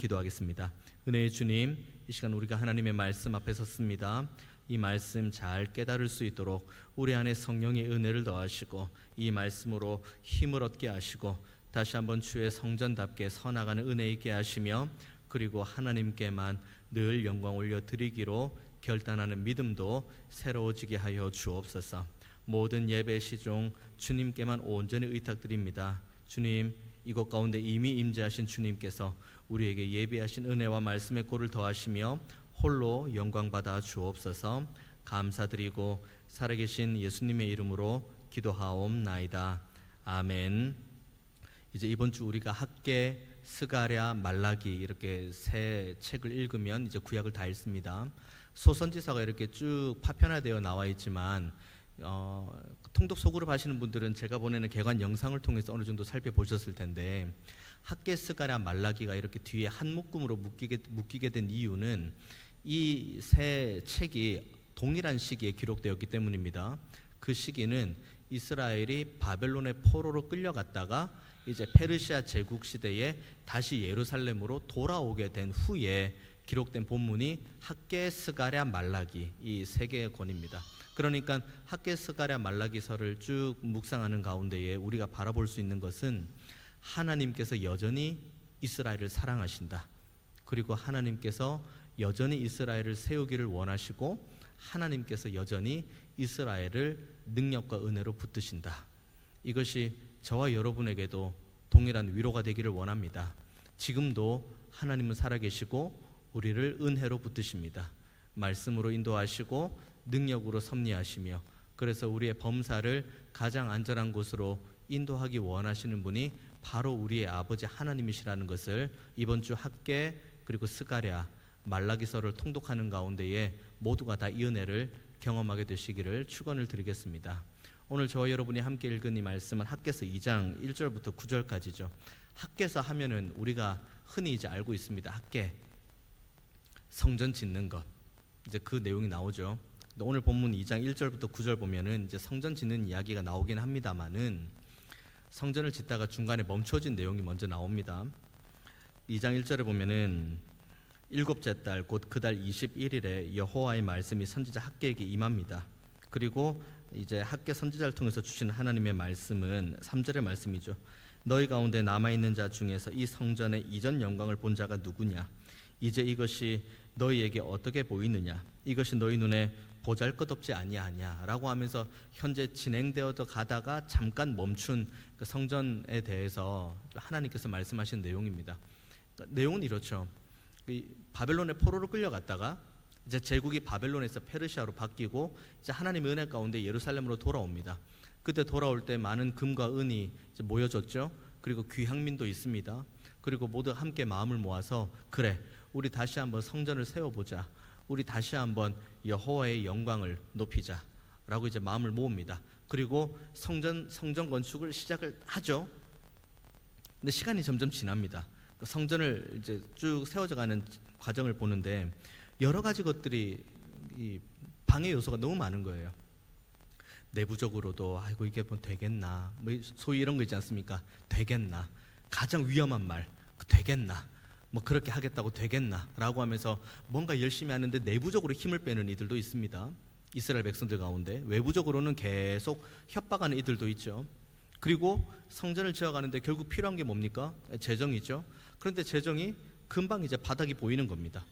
기도하겠습니다. 은혜의 주님, 이 시간 우리가 하나님의 말씀 앞에 섰습니다. 이 말씀 잘 깨달을 수 있도록 우리 안에 성령의 은혜를 더하시고 이 말씀으로 힘을 얻게 하시고 다시 한번 주의 성전답게 서나가는 은혜 있게 하시며 그리고 하나님께만 늘 영광 올려드리기로 결단하는 믿음도 새로워지게 하여 주옵소서. 모든 예배 시종 주님께만 온전히 의탁드립니다. 주님, 이곳 가운데 이미 임재하신 주님께서 우리에게 예비하신 은혜와 말씀의 꼴을 더하시며 홀로 영광받아 주옵소서. 감사드리고 살아계신 예수님의 이름으로 기도하옵나이다. 아멘. 이제 이번 주 우리가 학개, 스가랴, 말라기 이렇게 세 책을 읽으면 이제 구약을 다 읽습니다. 소선지서가 이렇게 쭉 파편화되어 나와 있지만 통독 소그룹 하시는 분들은 제가 보내는 개관 영상을 통해서 어느 정도 살펴보셨을 텐데 학개, 스가랴, 말라기가 이렇게 뒤에 한 묶음으로 묶이게 된 이유는 이 세 책이 동일한 시기에 기록되었기 때문입니다. 그 시기는 이스라엘이 바벨론의 포로로 끌려갔다가 이제 페르시아 제국 시대에 다시 예루살렘으로 돌아오게 된 후에 기록된 본문이 학개, 스가랴, 말라기 이 세 개의 권입니다. 그러니까 학개, 스가랴, 말라기서를 쭉 묵상하는 가운데에 우리가 바라볼 수 있는 것은 하나님께서 여전히 이스라엘을 사랑하신다. 그리고 하나님께서 여전히 이스라엘을 세우기를 원하시고 하나님께서 여전히 이스라엘을 능력과 은혜로 붙드신다. 이것이 저와 여러분에게도 동일한 위로가 되기를 원합니다. 지금도 하나님은 살아계시고 우리를 은혜로 붙드십니다. 말씀으로 인도하시고 능력으로 섭리하시며 그래서 우리의 범사를 가장 안전한 곳으로 인도하기 원하시는 분이 바로 우리의 아버지 하나님이시라는 것을 이번 주 학개 그리고 스가랴, 말라기서를 통독하는 가운데에 모두가 다 이 은혜를 경험하게 되시기를 축원을 드리겠습니다. 오늘 저와 여러분이 함께 읽은 이 말씀은 학개서 2장 1절부터 9절까지죠. 학개서 하면은 우리가 흔히 이제 알고 있습니다. 학개, 성전 짓는 것, 이제 그 내용이 나오죠. 오늘 본문 2장 1절부터 9절 보면은 이제 성전 짓는 이야기가 나오긴 합니다만은 성전을 짓다가 중간에 멈춰진 내용이 먼저 나옵니다. 2장 1절에 보면은 일곱째 달 곧 그 달 21일에 여호와의 말씀이 선지자 학개에게 임합니다. 그리고 이제 학개 선지자를 통해서 주시는 하나님의 말씀은 3절의 말씀이죠. 너희 가운데 남아있는 자 중에서 이 성전의 이전 영광을 본 자가 누구냐? 이제 이것이 너희에게 어떻게 보이느냐? 이것이 너희 눈에 보잘것없지 아니하냐? 라고 하면서 현재 진행되어 가다가 잠깐 멈춘 그 성전에 대해서 하나님께서 말씀하신 내용입니다. 그러니까 내용은 이렇죠. 바벨론의 포로로 끌려갔다가 이제 제국이 바벨론에서 페르시아로 바뀌고 이제 하나님의 은혜 가운데 예루살렘으로 돌아옵니다. 그때 돌아올 때 많은 금과 은이 이제 모여졌죠. 그리고 귀향민도 있습니다. 그리고 모두 함께 마음을 모아서 그래, 우리 다시 한번 성전을 세워보자. 우리 다시 한번 여호와의 영광을 높이자. 라고 이제 마음을 모읍니다. 그리고 성전 건축을 시작을 하죠. 근데 시간이 점점 지납니다. 성전을 이제 쭉 세워져가는 과정을 보는데 여러 가지 것들이 이 방해 요소가 너무 많은 거예요. 내부적으로도 아이고 이게 뭐 되겠나, 뭐 소위 이런 거 있지 않습니까? 되겠나, 가장 위험한 말 되겠나, 뭐 그렇게 하겠다고 되겠나 라고 하면서 뭔가 열심히 하는데 내부적으로 힘을 빼는 이들도 있습니다. 이스라엘 백성들 가운데 외부적으로는 계속 협박하는 이들도 있죠. 그리고 성전을 지어가는데 결국 필요한 게 뭡니까? 재정이죠. 그런데 재정이 금방 이제 바닥이 보이는 겁니다.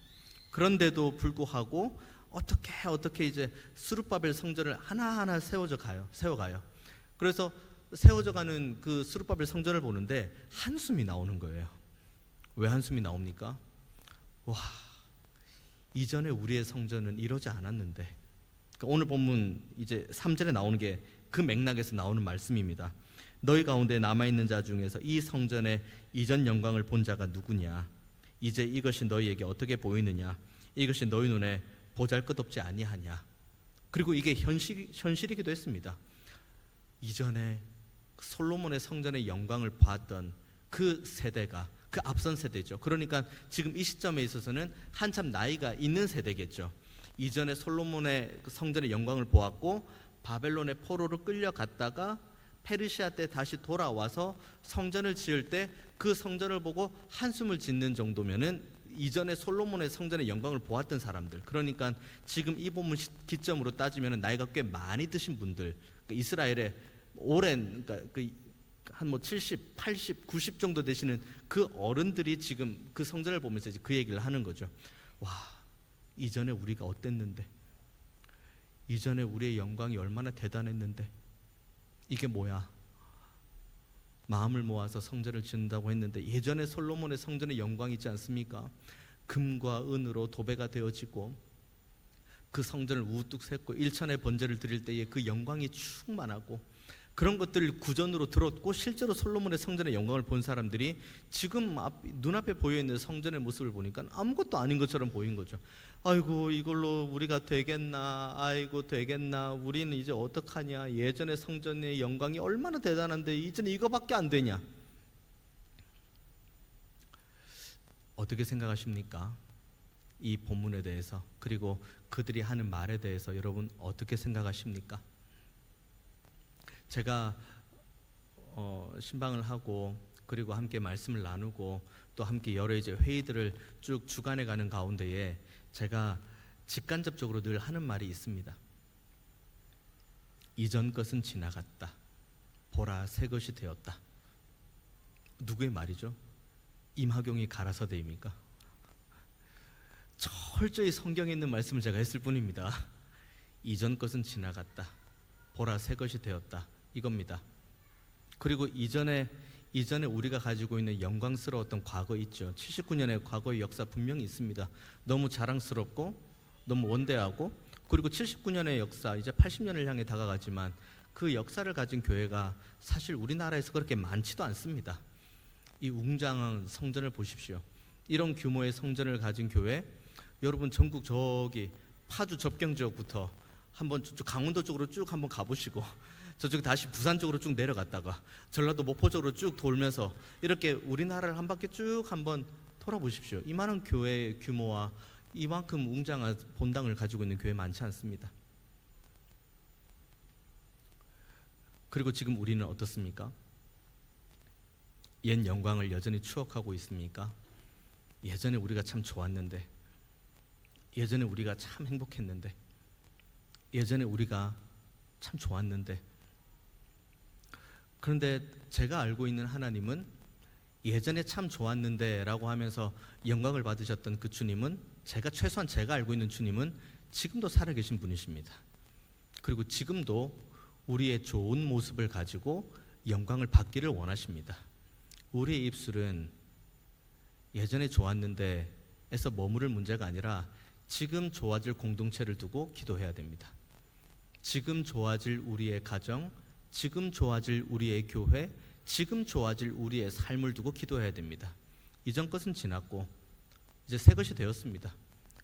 그런데도 불구하고 어떻게 이제 스룹바벨 성전을 하나하나 세워가요. 그래서 세워져가는 그 스룹바벨 성전을 보는데 한숨이 나오는 거예요. 왜 한숨이 나옵니까? 와, 이전에 우리의 성전은 이러지 않았는데. 그러니까 오늘 본문 이제 3절에 나오는 게 그 맥락에서 나오는 말씀입니다. 너희 가운데 남아있는 자 중에서 이 성전의 이전 영광을 본 자가 누구냐? 이제 이것이 너희에게 어떻게 보이느냐? 이것이 너희 눈에 보잘것없지 아니하냐? 그리고 이게 현실이기도 했습니다. 이전에 솔로몬의 성전의 영광을 봤던 그 세대가 그 앞선 세대죠. 그러니까 지금 이 시점에 있어서는 한참 나이가 있는 세대겠죠. 이전에 솔로몬의 성전의 영광을 보았고 바벨론의 포로로 끌려갔다가 페르시아 때 다시 돌아와서 성전을 지을 때 그 성전을 보고 한숨을 짓는 정도면은 이전에 솔로몬의 성전의 영광을 보았던 사람들, 그러니까 지금 이 본문 기점으로 따지면 나이가 꽤 많이 드신 분들, 이스라엘의 오랜, 그러니까 한 70, 80, 90 정도 되시는 그 어른들이 지금 그 성전을 보면서 이제 그 얘기를 하는 거죠. 와, 이전에 우리가 어땠는데, 이전에 우리의 영광이 얼마나 대단했는데, 이게 뭐야? 마음을 모아서 성전을 짓는다고 했는데 예전에 솔로몬의 성전의 영광이 있지 않습니까? 금과 은으로 도배가 되어지고 그 성전을 우뚝 셌고 일천의 번제를 드릴 때에 그 영광이 충만하고 그런 것들을 구전으로 들었고 실제로 솔로몬의 성전의 영광을 본 사람들이 지금 눈앞에 보여있는 성전의 모습을 보니까 아무것도 아닌 것처럼 보인 거죠. 아이고, 이걸로 우리가 되겠나, 아이고 되겠나, 우리는 이제 어떡하냐, 예전의 성전의 영광이 얼마나 대단한데 이제는 이거밖에 안 되냐. 어떻게 생각하십니까? 이 본문에 대해서, 그리고 그들이 하는 말에 대해서 여러분 어떻게 생각하십니까? 제가 신방을 하고 그리고 함께 말씀을 나누고 또 함께 여러 이제 회의들을 쭉 주관해 가는 가운데에 제가 직간접적으로 늘 하는 말이 있습니다. 이전 것은 지나갔다. 보라, 새 것이 되었다. 누구의 말이죠? 임하경이 가라사대입니까? 철저히 성경에 있는 말씀을 제가 했을 뿐입니다. 이전 것은 지나갔다. 보라, 새 것이 되었다. 이겁니다. 그리고 이전에 우리가 가지고 있는 영광스러웠던 과거 있죠. 79년의 과거의 역사 분명히 있습니다. 너무 자랑스럽고 너무 원대하고, 그리고 79년의 역사 이제 80년을 향해 다가가지만 그 역사를 가진 교회가 사실 우리나라에서 그렇게 많지도 않습니다. 이 웅장한 성전을 보십시오. 이런 규모의 성전을 가진 교회, 여러분 전국 저기 파주 접경 지역부터 한번 저쪽 강원도 쪽으로 쭉 한번 가보시고 저쪽 다시 부산 쪽으로 쭉 내려갔다가 전라도 목포 쪽으로 쭉 돌면서 이렇게 우리나라를 한 바퀴 쭉 한번 돌아보십시오. 이만한 교회의 규모와 이만큼 웅장한 본당을 가지고 있는 교회 많지 않습니다. 그리고 지금 우리는 어떻습니까? 옛 영광을 여전히 추억하고 있습니까? 예전에 우리가 참 좋았는데, 예전에 우리가 참 행복했는데, 예전에 우리가 참 좋았는데. 그런데 제가 알고 있는 하나님은 예전에 참 좋았는데 라고 하면서 영광을 받으셨던 그 주님은, 최소한 제가 알고 있는 주님은 지금도 살아계신 분이십니다. 그리고 지금도 우리의 좋은 모습을 가지고 영광을 받기를 원하십니다. 우리의 입술은 예전에 좋았는데 에서 머무를 문제가 아니라 지금 좋아질 공동체를 두고 기도해야 됩니다. 지금 좋아질 우리의 가정, 지금 좋아질 우리의 교회, 지금 좋아질 우리의 삶을 두고 기도해야 됩니다. 이전 것은 지났고 이제 새 것이 되었습니다.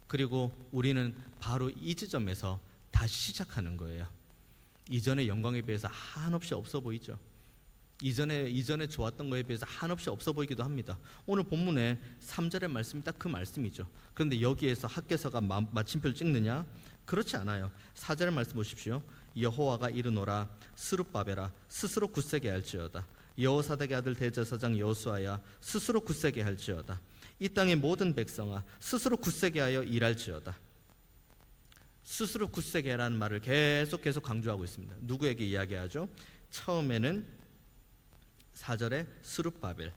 그리고 우리는 바로 이 지점에서 다시 시작하는 거예요. 이전의 영광에 비해서 한없이 없어 보이죠. 이전에 좋았던 거에 비해서 한없이 없어 보이기도 합니다. 오늘 본문의 3절의 말씀이 딱 그 말씀이죠. 그런데 여기에서 학개서가 마침표를 찍느냐? 그렇지 않아요. 4절의 말씀 보십시오. 여호와가 이르노라, 스룹바벨아 스스로 굳세게 할지어다. 여호사닥의 아들 대제사장 여호수아야 스스로 굳세게 할지어다. 이 땅의 모든 백성아 스스로 굳세게 하여 일할지어다. 스스로 굳세게 하라는 말을 계속 강조하고 있습니다. 누구에게 이야기하죠? 처음에는 4절에 스룹바벨,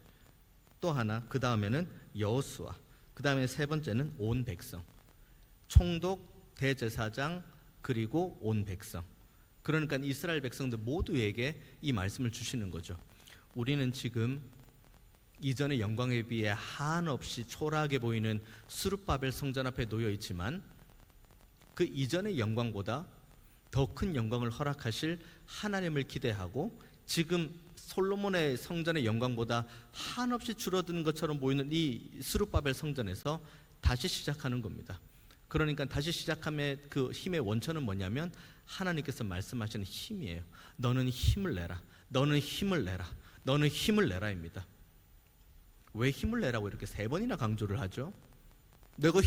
또 하나 그 다음에는 여호수아, 그 다음에 세 번째는 온 백성, 총독, 대제사장, 그리고 온 백성. 그러니까 이스라엘 백성들 모두에게 이 말씀을 주시는 거죠. 우리는 지금 이전의 영광에 비해 한없이 초라하게 보이는 스룹바벨 성전 앞에 놓여 있지만 그 이전의 영광보다 더 큰 영광을 허락하실 하나님을 기대하고 지금 솔로몬의 성전의 영광보다 한없이 줄어드는 것처럼 보이는 이 스룹바벨 성전에서 다시 시작하는 겁니다. 그러니까 다시 시작함의 그 힘의 원천은 뭐냐면 하나님께서 말씀하시는 힘이에요. 너는 힘을 내라. 너는 힘을 내라. 너는 힘을 내라입니다. 왜 힘을 내라고 이렇게 3번이나 강조를 하죠? 내가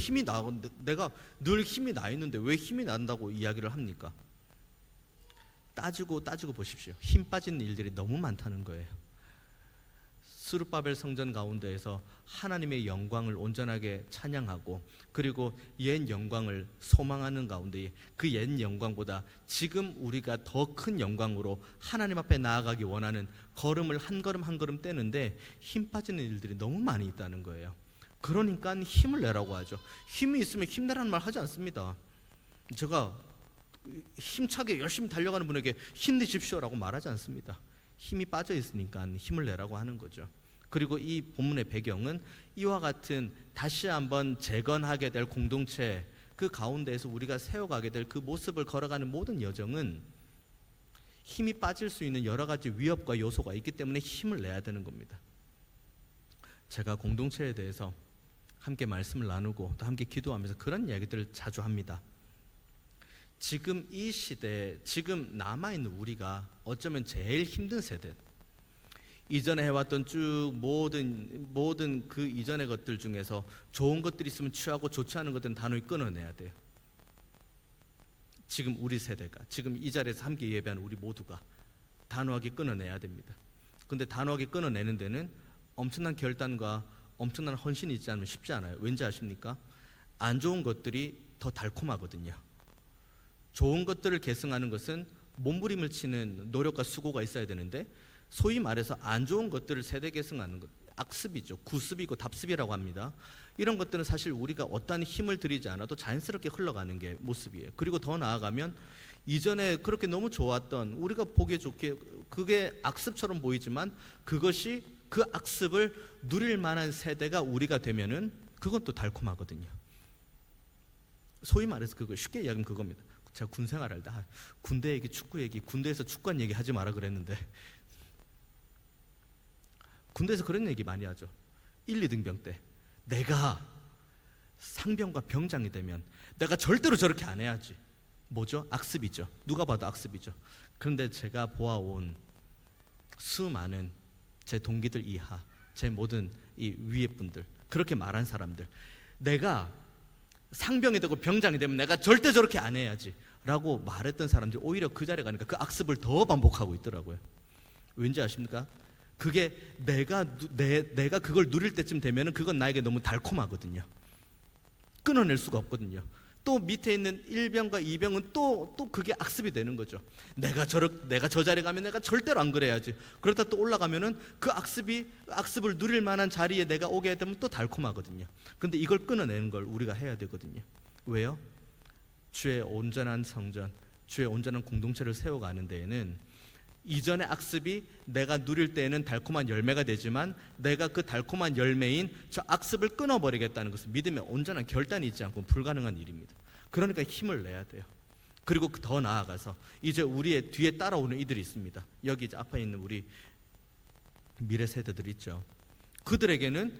늘 힘이 나 있는데 왜 힘이 난다고 이야기를 합니까? 따지고 보십시오. 힘 빠진 일들이 너무 많다는 거예요. 스룹바벨 성전 가운데에서 하나님의 영광을 온전하게 찬양하고 그리고 옛 영광을 소망하는 가운데 그 옛 영광보다 지금 우리가 더 큰 영광으로 하나님 앞에 나아가기 원하는 걸음을 한 걸음 한 걸음 떼는데 힘 빠지는 일들이 너무 많이 있다는 거예요. 그러니까 힘을 내라고 하죠. 힘이 있으면 힘내라는 말 하지 않습니다. 제가 힘차게 열심히 달려가는 분에게 힘내십시오라고 말하지 않습니다. 힘이 빠져 있으니까 힘을 내라고 하는 거죠. 그리고 이 본문의 배경은 이와 같은 다시 한번 재건하게 될 공동체 그 가운데에서 우리가 세워가게 될 그 모습을 걸어가는 모든 여정은 힘이 빠질 수 있는 여러 가지 위협과 요소가 있기 때문에 힘을 내야 되는 겁니다. 제가 공동체에 대해서 함께 말씀을 나누고 또 함께 기도하면서 그런 이야기들을 자주 합니다. 지금 이 시대에 지금 남아있는 우리가 어쩌면 제일 힘든 세대, 이전에 해왔던 쭉 모든 그 이전의 것들 중에서 좋은 것들이 있으면 취하고 좋지 않은 것들은 단호히 끊어내야 돼요. 지금 우리 세대가, 지금 이 자리에서 함께 예배한 우리 모두가 단호하게 끊어내야 됩니다. 근데 단호하게 끊어내는 데는 엄청난 결단과 엄청난 헌신이 있지 않으면 쉽지 않아요. 왠지 아십니까? 안 좋은 것들이 더 달콤하거든요. 좋은 것들을 계승하는 것은 몸부림을 치는 노력과 수고가 있어야 되는데 소위 말해서 안 좋은 것들을 세대 계승하는 것, 악습이죠. 구습이고 답습이라고 합니다. 이런 것들은 사실 우리가 어떠한 힘을 들이지 않아도 자연스럽게 흘러가는 게 모습이에요. 그리고 더 나아가면 이전에 그렇게 너무 좋았던 우리가 보기에 좋게 그게 악습처럼 보이지만 그것이 그 악습을 누릴 만한 세대가 우리가 되면은 그건 또 달콤하거든요. 소위 말해서 그거 쉽게 이야기하면 그겁니다. 제가 군 생활할 때 군대 얘기, 축구 얘기, 군대에서 축구한 얘기 하지 마라 그랬는데 군대에서 그런 얘기 많이 하죠. 1, 2등병 때 내가 상병과 병장이 되면 내가 절대로 저렇게 안 해야지. 뭐죠? 악습이죠. 누가 봐도 악습이죠. 그런데 제가 보아온 수많은 제 동기들 이하, 제 모든 이 위에 분들, 그렇게 말한 사람들, 내가 상병이 되고 병장이 되면 내가 절대 저렇게 안 해야지 라고 말했던 사람들이 오히려 그 자리에 가니까 그 악습을 더 반복하고 있더라고요. 왠지 아십니까? 그게 내가 그걸 누릴 때쯤 되면은 그건 나에게 너무 달콤하거든요. 끊어낼 수가 없거든요. 또 밑에 있는 1병과 2병은 또 그게 악습이 되는 거죠. 내가 저 자리에 가면 내가 절대로 안 그래야지. 그러다 또 올라가면은 그 악습을 누릴 만한 자리에 내가 오게 되면 또 달콤하거든요. 근데 이걸 끊어내는 걸 우리가 해야 되거든요. 왜요? 주의 온전한 성전, 주의 온전한 공동체를 세워가는 데에는 이전의 악습이 내가 누릴 때에는 달콤한 열매가 되지만 내가 그 달콤한 열매인 저 악습을 끊어버리겠다는 것은 믿음의 온전한 결단이 있지 않고 불가능한 일입니다. 그러니까 힘을 내야 돼요. 그리고 더 나아가서 이제 우리의 뒤에 따라오는 이들이 있습니다. 여기 이제 앞에 있는 우리 미래 세대들 있죠. 그들에게는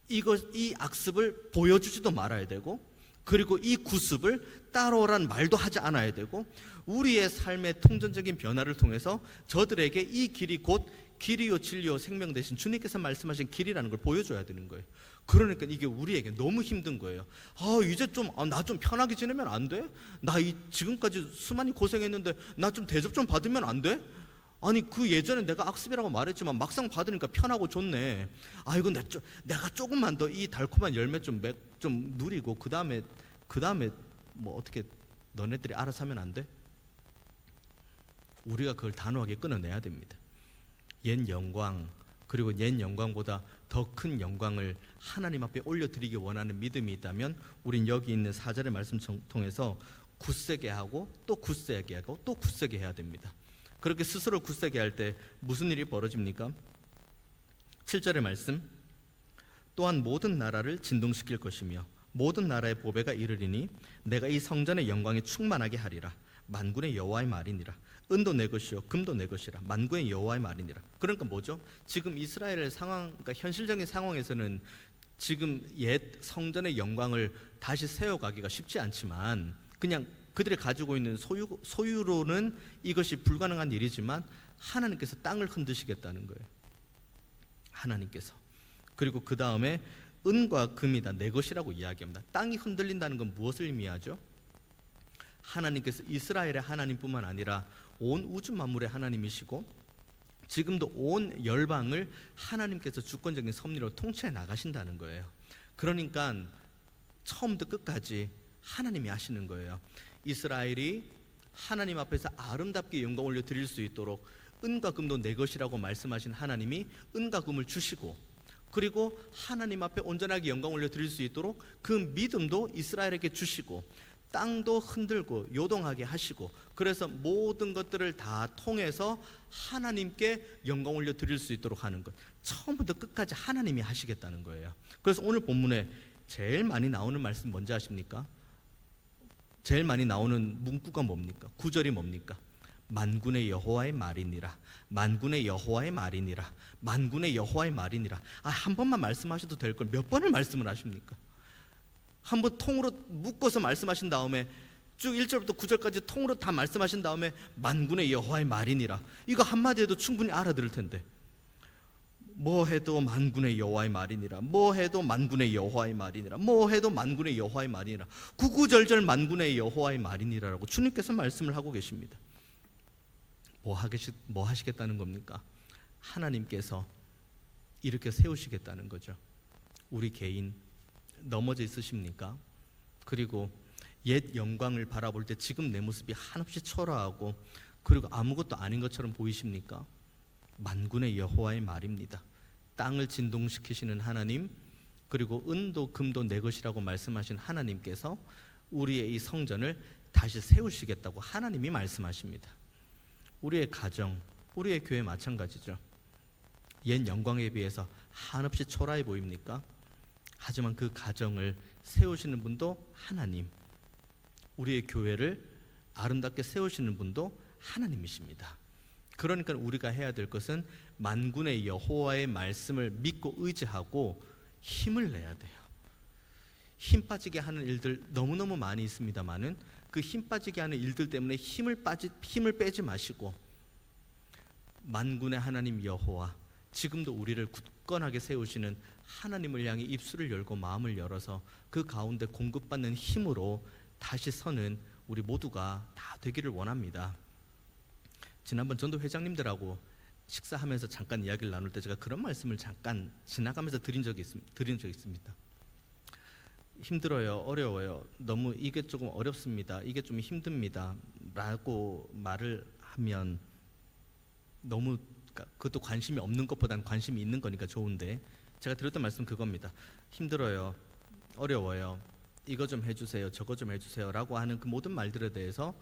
이 악습을 보여주지도 말아야 되고 그리고 이 구습을 따라오라는 말도 하지 않아야 되고 우리의 삶의 통전적인 변화를 통해서 저들에게 이 길이 곧 길이요 진리요 생명 되신 주님께서 말씀하신 길이라는 걸 보여줘야 되는 거예요. 그러니까 이게 우리에게 너무 힘든 거예요. 이제 좀 나 좀 편하게 지내면 안 돼? 나 지금까지 수많이 고생했는데 나 좀 대접 좀 받으면 안 돼? 아니 그 예전에 내가 악습이라고 말했지만 막상 받으니까 편하고 좋네. 이거 내가 조금만 더 이 달콤한 열매 좀 누리고 그 다음에 뭐 어떻게 너네들이 알아서 하면 안 돼? 우리가 그걸 단호하게 끊어내야 됩니다. 옛 영광 그리고 옛 영광보다 더 큰 영광을 하나님 앞에 올려드리기 원하는 믿음이 있다면 우린 여기 있는 4절의 말씀 통해서 굳세게 하고 또 굳세게 하고 또 굳세게 해야 됩니다. 그렇게 스스로 굳세게 할 때 무슨 일이 벌어집니까? 7절의 말씀, 또한 모든 나라를 진동시킬 것이며 모든 나라의 보배가 이르리니 내가 이 성전의 영광에 충만하게 하리라. 만군의 여호와의 말이니라. 은도 내 것이요 금도 내 것이라. 만군의 여호와의 말이니라. 그러니까 뭐죠? 지금 이스라엘의 상황, 그러니까 현실적인 상황에서는 지금 옛 성전의 영광을 다시 세워가기가 쉽지 않지만 그냥 그들이 가지고 있는 소유로는 이것이 불가능한 일이지만 하나님께서 땅을 흔드시겠다는 거예요. 하나님께서. 그리고 그 다음에 은과 금이 다 내 것이라고 이야기합니다. 땅이 흔들린다는 건 무엇을 의미하죠? 하나님께서 이스라엘의 하나님뿐만 아니라 온 우주 만물의 하나님이시고 지금도 온 열방을 하나님께서 주권적인 섭리로 통치해 나가신다는 거예요. 그러니까 처음부터 끝까지 하나님이 하시는 거예요. 이스라엘이 하나님 앞에서 아름답게 영광 올려 드릴 수 있도록 은과 금도 내 것이라고 말씀하신 하나님이 은과 금을 주시고, 그리고 하나님 앞에 온전하게 영광 올려 드릴 수 있도록 그 믿음도 이스라엘에게 주시고, 땅도 흔들고 요동하게 하시고, 그래서 모든 것들을 다 통해서 하나님께 영광 올려 드릴 수 있도록 하는 것, 처음부터 끝까지 하나님이 하시겠다는 거예요. 그래서 오늘 본문에 제일 많이 나오는 말씀 뭔지 아십니까? 제일 많이 나오는 문구가 뭡니까? 구절이 뭡니까? 만군의 여호와의 말이니라, 만군의 여호와의 말이니라, 만군의 여호와의 말이니라. 한 번만 말씀하셔도 될 걸 몇 번을 말씀을 하십니까? 한번 통으로 묶어서 말씀하신 다음에 쭉 1절부터 9절까지 통으로 다 말씀하신 다음에 만군의 여호와의 말이니라, 이거 한마디 해도 충분히 알아들을 텐데 뭐 해도 만군의 여호와의 말이니라, 뭐 해도 만군의 여호와의 말이니라, 뭐 해도 만군의 여호와의 말이니라, 구구절절 만군의 여호와의 말이니라라고 주님께서 말씀을 하고 계십니다. 뭐 하시겠다는 겁니까? 하나님께서 이렇게 세우시겠다는 거죠. 우리 개인 넘어져 있으십니까? 그리고 옛 영광을 바라볼 때 지금 내 모습이 한없이 초라하고 그리고 아무것도 아닌 것처럼 보이십니까? 만군의 여호와의 말입니다. 땅을 진동시키시는 하나님, 그리고 은도 금도 내 것이라고 말씀하신 하나님께서 우리의 이 성전을 다시 세우시겠다고 하나님이 말씀하십니다. 우리의 가정, 우리의 교회 마찬가지죠. 옛 영광에 비해서 한없이 초라해 보입니까? 하지만 그 가정을 세우시는 분도 하나님, 우리의 교회를 아름답게 세우시는 분도 하나님이십니다. 그러니까 우리가 해야 될 것은 만군의 여호와의 말씀을 믿고 의지하고 힘을 내야 돼요. 힘 빠지게 하는 일들 너무너무 많이 있습니다만은 그 힘 빠지게 하는 일들 때문에 힘을 빼지 마시고, 만군의 하나님 여호와, 지금도 우리를 굳건하게 세우시는 하나님을 향해 입술을 열고 마음을 열어서 그 가운데 공급받는 힘으로 다시 서는 우리 모두가 다 되기를 원합니다. 지난번 전도 회장님들하고 식사하면서 잠깐 이야기를 나눌 때 제가 그런 말씀을 잠깐 지나가면서 드린 적이 있습니다. 힘들어요, 어려워요, 너무 이게 조금 어렵습니다, 이게 좀 힘듭니다 라고 말을 하면 너무, 그것도 관심이 없는 것보다는 관심이 있는 거니까 좋은데, 제가 드렸던 말씀 그겁니다. 힘들어요, 어려워요, 이거 좀 해주세요, 저거 좀 해주세요 라고 하는 그 모든 말들에 대해서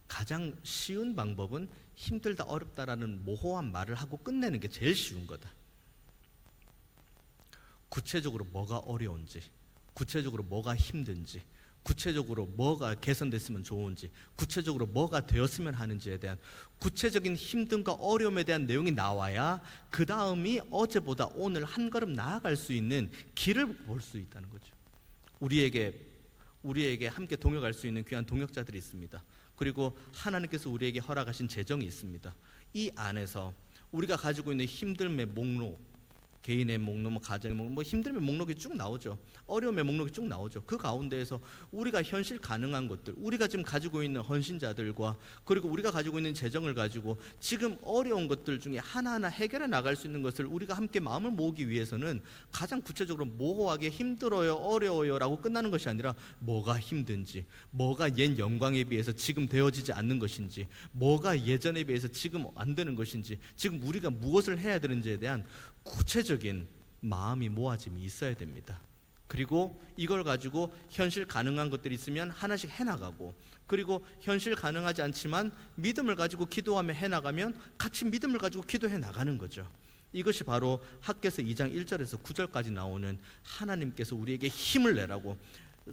가장 쉬운 방법은 힘들다 어렵다라는 모호한 말을 하고 끝내는 게 제일 쉬운 거다. 구체적으로 뭐가 어려운지, 구체적으로 뭐가 힘든지, 구체적으로 뭐가 개선됐으면 좋은지, 구체적으로 뭐가 되었으면 하는지에 대한 구체적인 힘듦과 어려움에 대한 내용이 나와야 그 다음이 어제보다 오늘 한 걸음 나아갈 수 있는 길을 볼 수 있다는 거죠. 우리에게 함께 동역할 수 있는 귀한 동역자들이 있습니다. 그리고 하나님께서 우리에게 허락하신 재정이 있습니다. 이 안에서 우리가 가지고 있는 힘듦의 목록, 개인의 목록, 가정의 목록, 힘듦의 목록이 쭉 나오죠. 어려움의 목록이 쭉 나오죠. 그 가운데에서 우리가 현실 가능한 것들, 우리가 지금 가지고 있는 헌신자들과 그리고 우리가 가지고 있는 재정을 가지고 지금 어려운 것들 중에 하나하나 해결해 나갈 수 있는 것을 우리가 함께 마음을 모으기 위해서는 가장 구체적으로 모호하게 힘들어요, 어려워요 라고 끝나는 것이 아니라 뭐가 힘든지, 뭐가 옛 영광에 비해서 지금 되어지지 않는 것인지, 뭐가 예전에 비해서 지금 안 되는 것인지, 지금 우리가 무엇을 해야 되는지에 대한 구체적인 마음이 모아짐이 있어야 됩니다. 그리고 이걸 가지고 현실 가능한 것들이 있으면 하나씩 해나가고, 그리고 현실 가능하지 않지만 믿음을 가지고 기도하며 해나가면 같이 믿음을 가지고 기도해 나가는 거죠. 이것이 바로 학개서 2장 1절에서 9절까지 나오는 하나님께서 우리에게 힘을 내라고,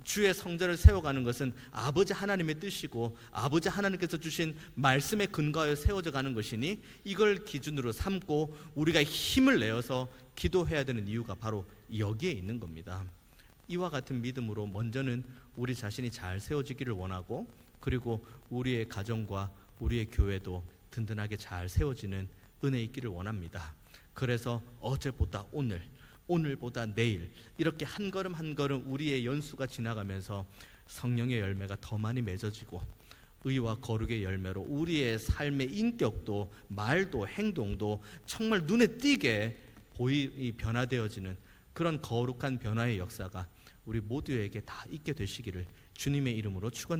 주의 성전을 세워가는 것은 아버지 하나님의 뜻이고 아버지 하나님께서 주신 말씀에 근거하여 세워져 가는 것이니 이걸 기준으로 삼고 우리가 힘을 내어서 기도해야 되는 이유가 바로 여기에 있는 겁니다. 이와 같은 믿음으로 먼저는 우리 자신이 잘 세워지기를 원하고, 그리고 우리의 가정과 우리의 교회도 든든하게 잘 세워지는 은혜 있기를 원합니다. 그래서 어제보다 오늘, 오늘보다 내일, 이렇게 한 걸음 한 걸음 우리의 연수가 지나가면서 성령의 열매가 더 많이 맺어지고 의와 거룩의 열매로 우리의 삶의 인격도 말도 행동도 정말 눈에 띄게 변화되어지는 그런 거룩한 변화의 역사가 우리 모두에게 다 있게 되시기를 주님의 이름으로 축원드립니다.